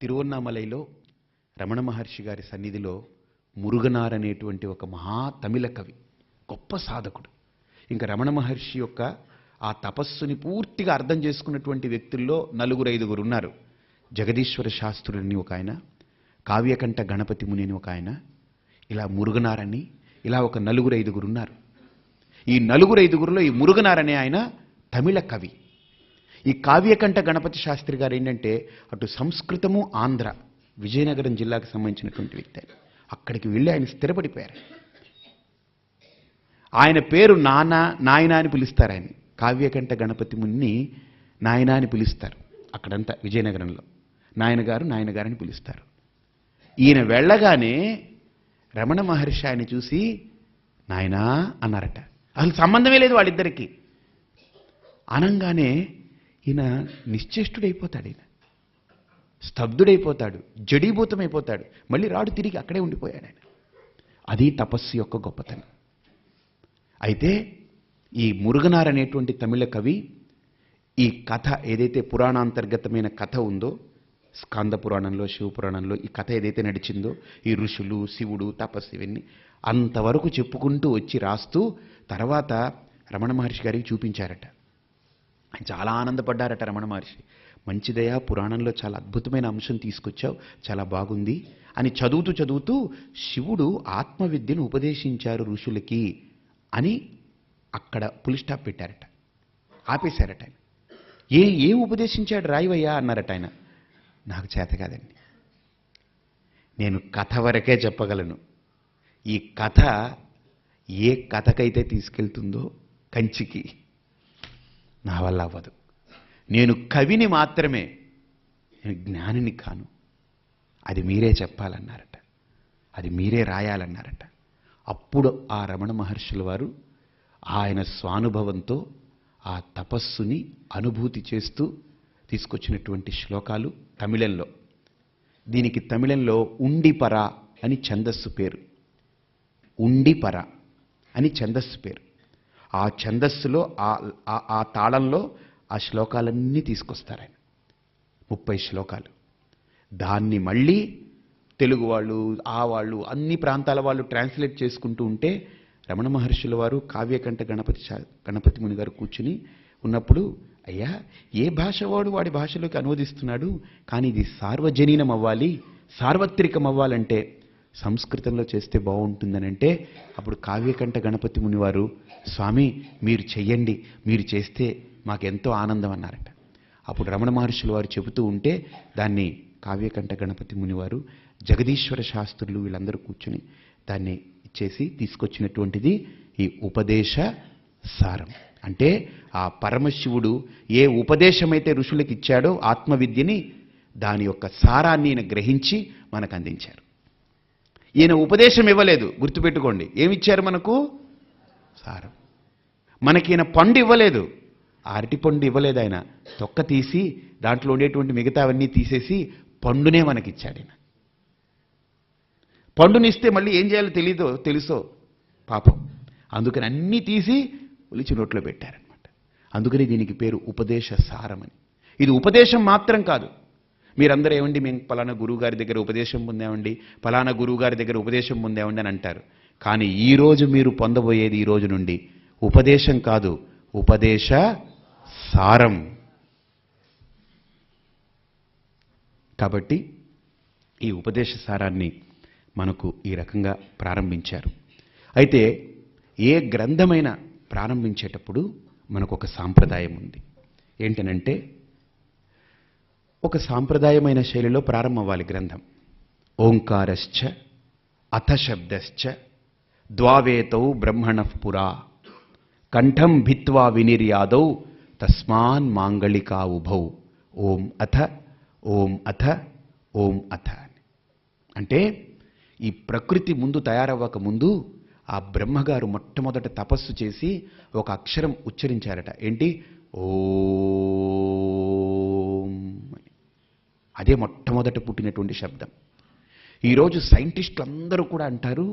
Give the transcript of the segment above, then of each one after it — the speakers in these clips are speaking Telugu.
తిరువన్నామలైలో రమణ మహర్షి గారి సన్నిధిలో మురుగనార్ అనేటువంటి ఒక మహా తమిళ కవి, గొప్ప సాధకుడు. ఇంకా రమణ మహర్షి యొక్క ఆ తపస్సుని పూర్తిగా అర్థం చేసుకున్నటువంటి వ్యక్తుల్లో నలుగురు ఐదుగురు ఉన్నారు. జగదీశ్వర శాస్త్రులని ఒక ఆయన, కావ్యకంఠ గణపతి ముని అని ఒక ఆయన, ఇలా మురుగనారని, ఇలా ఒక నలుగురు ఐదుగురు ఉన్నారు. ఈ నలుగురు ఐదుగురులో ఈ మురుగనార్ అనే ఆయన తమిళ కవి. ఈ కావ్యకంఠ గణపతి శాస్త్రి గారు ఏంటంటే అటు సంస్కృతము ఆంధ్ర, విజయనగరం జిల్లాకు సంబంధించినటువంటి వ్యక్తి. అక్కడికి వెళ్ళి ఆయన స్థిరపడిపోయారు. ఆయన పేరు నాయన అని పిలుస్తారు. ఆయన కావ్యకంఠ గణపతి ముని నాయన అని పిలుస్తారు. అక్కడంతా విజయనగరంలో నాయనగారు అని పిలుస్తారు. ఈయన వెళ్ళగానే రమణ మహర్షి ఆయన చూసి నాయనా అన్నారట. అసలు సంబంధమే లేదు వాళ్ళిద్దరికీ. అనంగానే ఈయన నిశ్చేష్టుడైపోతాడు, ఈయన స్తబ్దుడైపోతాడు, జడీభూతమైపోతాడు. మళ్ళీ రాడు, తిరిగి అక్కడే ఉండిపోయాడు ఆయన. అది తపస్సు యొక్క గొప్పతనం. అయితే ఈ మురుగనార్ అనేటువంటి తమిళ కవి ఈ కథ ఏదైతే పురాణాంతర్గతమైన కథ ఉందో, స్కాంద పురాణంలో, శివపురాణంలో ఈ కథ ఏదైతే నడిచిందో, ఈ ఋషులు, శివుడు, తపస్సు, ఇవన్నీ అంతవరకు చెప్పుకుంటూ వచ్చి రాస్తూ తర్వాత రమణ మహర్షి గారికి చూపించారట. ఆయన చాలా ఆనందపడ్డారట రమణ మహర్షి. మంచిదయా, పురాణంలో చాలా అద్భుతమైన అంశం తీసుకొచ్చావు, చాలా బాగుంది అని చదువుతూ శివుడు ఆత్మవిద్యను ఉపదేశించారు ఋషులకి అని అక్కడ పులి స్టాప్ పెట్టారట, ఆపేశారట. ఆయన ఏం ఉపదేశించాడు రాయివయ్యా అన్నారట. ఆయన నాకు చేత కాదండి, నేను కథ వరకే చెప్పగలను. ఈ కథ ఏ కథకైతే తీసుకెళ్తుందో కంచికి, నా వల్ల అవ్వదు. నేను కవిని మాత్రమే, నేను జ్ఞానిని కాను. అది మీరే చెప్పాలన్నారట, అది మీరే రాయాలన్నారట. అప్పుడు ఆ రమణ మహర్షుల వారు ఆయన స్వానుభవంతో ఆ తపస్సుని అనుభూతి చేస్తూ తీసుకొచ్చినటువంటి శ్లోకాలు తమిళంలో. దీనికి తమిళంలో ఉండిపర అని ఛందస్సు పేరు. ఉండిపర అని ఛందస్సు పేరు. ఆ ఛందస్సులో ఆ తాళంలో ఆ శ్లోకాలన్నీ తీసుకొస్తారు ఆయన, 30 శ్లోకాలు. దాన్ని మళ్ళీ తెలుగు వాళ్ళు, వాళ్ళు, అన్ని ప్రాంతాల వాళ్ళు ట్రాన్స్లేట్ చేసుకుంటూ ఉంటే రమణ మహర్షుల వారు కావ్యకంఠ గణపతి ముని గారు కూర్చుని ఉన్నప్పుడు, అయ్యా ఏ భాష వాడు వాడి భాషలోకి అనువదిస్తున్నాడు, కానీ ఇది సార్వజనీనం అవ్వాలి, సార్వత్రికం అవ్వాలంటే సంస్కృతంలో చేస్తే బాగుంటుందనంటే అప్పుడు కావ్యకంఠ గణపతి ముని వారు, స్వామి మీరు చెయ్యండి, మీరు చేస్తే మాకెంతో ఆనందం అన్నారట. అప్పుడు రమణ మహర్షుల వారు చెబుతూ ఉంటే దాన్ని కావ్యకంఠ గణపతి ముని వారు, జగదీశ్వర శాస్త్రులు వీళ్ళందరూ కూర్చుని దాన్ని ఇచ్చేసి తీసుకొచ్చినటువంటిది ఈ ఉపదేశ సారం. అంటే ఆ పరమశివుడు ఏ ఉపదేశమైతే ఋషులకు ఇచ్చాడో ఆత్మవిద్యని, దాని యొక్క సారాన్ని ఈయన గ్రహించి మనకు అందించారు. ఈయన ఉపదేశం ఇవ్వలేదు, గుర్తుపెట్టుకోండి. ఏమిచ్చారు మనకు? సారం. మనకి ఈయన పండు ఇవ్వలేదు, అరటి పండు ఇవ్వలేదు. ఆయన తొక్క తీసి దాంట్లో ఉండేటువంటి మిగతావన్నీ తీసేసి పండునే మనకిచ్చాడు. ఆయన పండునిస్తే మళ్ళీ ఏం చేయాలో తెలుసో పాపం, అందుకని అన్నీ తీసి ఒలిచి నోట్లో పెట్టారనమాట. అందుకని దీనికి పేరు ఉపదేశ సారమని. ఇది ఉపదేశం మాత్రం కాదు. మీరందరూ ఏమండి మేము పలానా గురువుగారి దగ్గర ఉపదేశం పొందామండి, పలానా గురువుగారి దగ్గర ఉపదేశం పొందామండి అని అంటారు. కానీ ఈరోజు మీరు పొందబోయేది ఈ రోజు నుండి ఉపదేశం కాదు, ఉపదేశ సారం. కాబట్టి ఈ ఉపదేశ సారాన్ని మనకు ఈ రకంగా ప్రారంభించారు. అయితే ఏ గ్రంథమైన ప్రారంభించేటప్పుడు మనకు ఒక సాంప్రదాయం ఉంది. ఏంటనంటే ఒక సాంప్రదాయమైన శైలిలో ప్రారంభమవ్వాలి గ్రంథం. ఓంకారశ్చ అథ శబ్దశ్చ ద్వావేతౌ బ్రహ్మణః పురా కంఠం భిత్వా వినిర్యాదౌ తస్మాన్ మాంగళికా ఉభౌ ఓం అథ ఓం అథ ఓం అథ. అంటే ఈ ప్రకృతి ముందు తయారవ్వక ముందు ఆ బ్రహ్మగారు మొట్టమొదట తపస్సు చేసి ఒక అక్షరం ఉచ్చరించారట. ఏంటి? ఓం అని. అదే మొట్టమొదట పుట్టినటువంటి శబ్దం. ఈరోజు సైంటిస్టులు అందరూ కూడా అంటారు,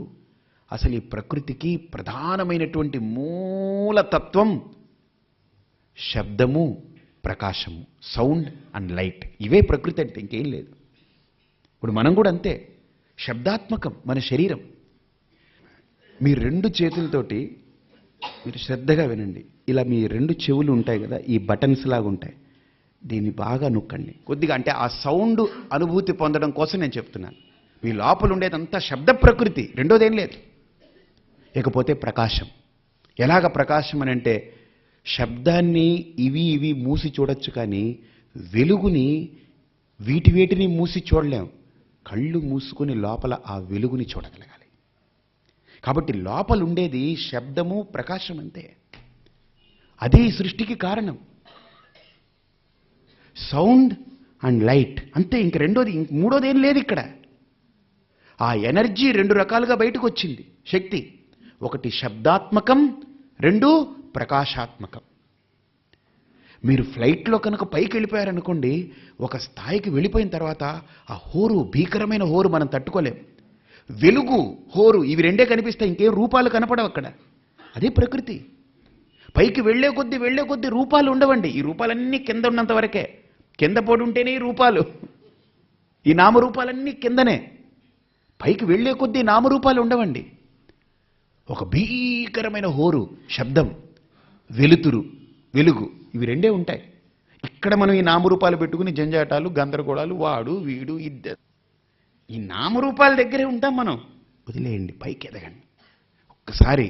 అసలు ఈ ప్రకృతికి ప్రధానమైనటువంటి మూలతత్వం శబ్దము, ప్రకాశము, సౌండ్ అండ్ లైట్. ఇవే ప్రకృతి అంటే, ఇంకేం లేదు. ఇప్పుడు మనం కూడా అంతే, శబ్దాత్మకం మన శరీరం. మీ 2 చేతులతోటి మీరు శ్రద్ధగా వినండి. ఇలా మీ 2 చెవులు ఉంటాయి కదా, ఈ బటన్స్ లాగా ఉంటాయి, దీన్ని బాగా నొక్కండి కొద్దిగా. అంటే ఆ సౌండ్ అనుభూతి పొందడం కోసం నేను చెప్తున్నాను. మీ లోపల ఉండేదంతా శబ్ద ప్రకృతి, రెండోదేం లేదు. ఇకపోతే ప్రకాశం. ఎలాగ ప్రకాశం అని అంటే, శబ్దాన్ని ఇవి మూసి చూడొచ్చు, కానీ వెలుగుని వీటిని మూసి చూడలేం. కళ్ళు మూసుకొని లోపల ఆ వెలుగుని చూడగలగాలి. కాబట్టి లోపల ఉండేది శబ్దము, ప్రకాశం అంతే. అదే ఈ సృష్టికి కారణం. సౌండ్ అండ్ లైట్ అంతే. ఇంక రెండోది, మూడోది ఏం లేదు ఇక్కడ. ఆ ఎనర్జీ 2 రకాలుగా బయటకు వచ్చింది, శక్తి. ఒకటి శబ్దాత్మకం, 2 ప్రకాశాత్మకం. మీరు ఫ్లైట్లో కనుక పైకి వెళ్ళిపోయారనుకోండి, ఒక స్థాయికి వెళ్ళిపోయిన తర్వాత ఆ హోరు, భీకరమైన హోరు మనం తట్టుకోలేం. వెలుగు, హోరు, ఇవి రెండే కనిపిస్తాయి, ఇంకేం రూపాలు కనపడవు అక్కడ. అదే ప్రకృతి. పైకి వెళ్లే కొద్దీ రూపాలు ఉండవండి. ఈ రూపాలన్నీ కింద ఉన్నంత వరకే. కింద పడి ఉంటేనే ఈ రూపాలు, ఈ నామరూపాలన్నీ కిందనే. పైకి వెళ్లే కొద్దీ నామరూపాలు ఉండవండి. ఒక భీకరమైన హోరు, శబ్దం, వెలుతురు, వెలుగు, ఇవి రెండే ఉంటాయి. ఇక్కడ మనం ఈ నామరూపాలు పెట్టుకుని జంజాటాలు, గందరగోళాలు, వాడు వీడు ఇద్దరు, ఈ నామరూపాల దగ్గరే ఉంటాం మనం. వదిలేయండి, పైకి ఎదగండి. ఒక్కసారి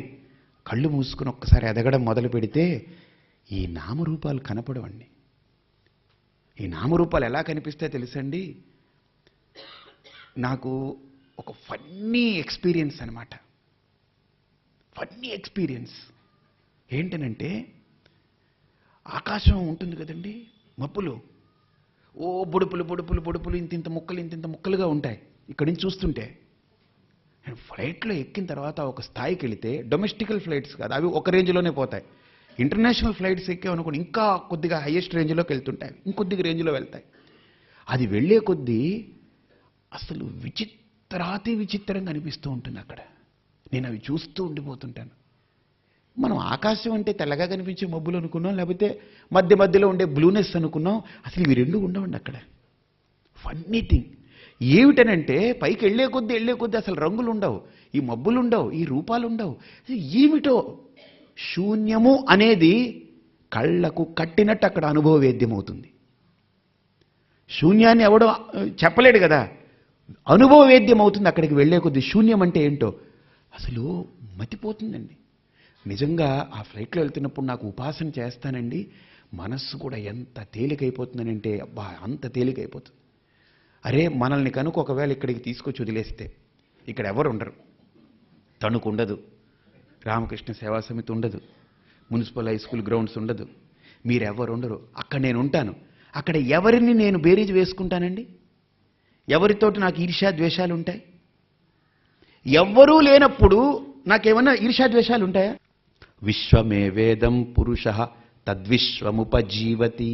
కళ్ళు మూసుకుని ఒక్కసారి ఎదగడం మొదలు పెడితే ఈ నామరూపాలు కనపడవండి. ఈ నామరూపాలు ఎలా కనిపిస్తాయో తెలుసండి, నాకు ఒక ఫన్నీ ఎక్స్పీరియన్స్ అనమాట. ఫన్నీ ఎక్స్పీరియన్స్ ఏంటనంటే, ఆకాశం ఉంటుంది కదండి, మబ్బులు, ఓ బొడుపులు బొడుపులు బొడుపులు, ఇంతింత ముక్కలుగా ఉంటాయి. ఇక్కడి నుంచి చూస్తుంటే ఫ్లైట్లో ఎక్కిన తర్వాత ఒక స్థాయికి వెళితే, డొమెస్టికల్ ఫ్లైట్స్ కాదు, అవి ఒక రేంజ్లోనే పోతాయి. ఇంటర్నేషనల్ ఫ్లైట్స్ ఎక్కామనుకోండి, ఇంకా కొద్దిగా హైయెస్ట్ రేంజ్లోకి వెళ్తుంటాయి, ఇంకొద్దిగా రేంజ్లో వెళ్తాయి. అది వెళ్ళే కొద్దీ అసలు విచిత్రంగా అనిపిస్తూ ఉంటుంది అక్కడ. నేను అవి చూస్తూ ఉండిపోతుంటాను. మనం ఆకాశం అంటే తెల్లగా కనిపించే మబ్బులు అనుకున్నాం, లేకపోతే మధ్యలో ఉండే బ్లూనెస్ అనుకున్నాం. అసలు ఇవి 2 ఉండవండి అక్కడ. ఫన్నీ థింగ్ ఏమిటనంటే, పైకి వెళ్ళే కొద్దీ అసలు రంగులు ఉండవు, ఈ మబ్బులు ఉండవు, ఈ రూపాలు ఉండవు. ఏమిటో శూన్యము అనేది కళ్ళకు కట్టినట్టు అక్కడ అనుభవ వేద్యమవుతుంది. శూన్యాన్ని ఎవడో చెప్పలేడు కదా, అనుభవ వేద్యం అవుతుంది అక్కడికి వెళ్ళే కొద్దీ. శూన్యం అంటే ఏంటో అసలు మతిపోతుందండి. నిజంగా ఆ ఫ్లైట్లో వెళ్తున్నప్పుడు నాకు ఉపాసన చేస్తానండి, మనస్సు కూడా ఎంత తేలికైపోతుందనంటే, అబ్బా అంత తేలికైపోతుంది. అరే, మనల్ని కనుక ఒకవేళ ఇక్కడికి తీసుకొచ్చి వదిలేస్తే, ఇక్కడ ఎవరు ఉండరు, తణుకు ఉండదు, రామకృష్ణ సేవా సమితి ఉండదు, మున్సిపల్ హై స్కూల్ గ్రౌండ్స్ ఉండదు, మీరెవరు ఉండరు. అక్కడ నేను ఉంటాను. అక్కడ ఎవరిని నేను బేరీజు వేసుకుంటానండి? ఎవరితోటి నాకు ఈర్ష్యా ద్వేషాలు ఉంటాయి? ఎవ్వరూ లేనప్పుడు నాకేమన్నా ఈర్ష్యా ద్వేషాలు ఉంటాయా? విశ్వమే వేదం పురుషః తద్విశ్వముపజీవతి.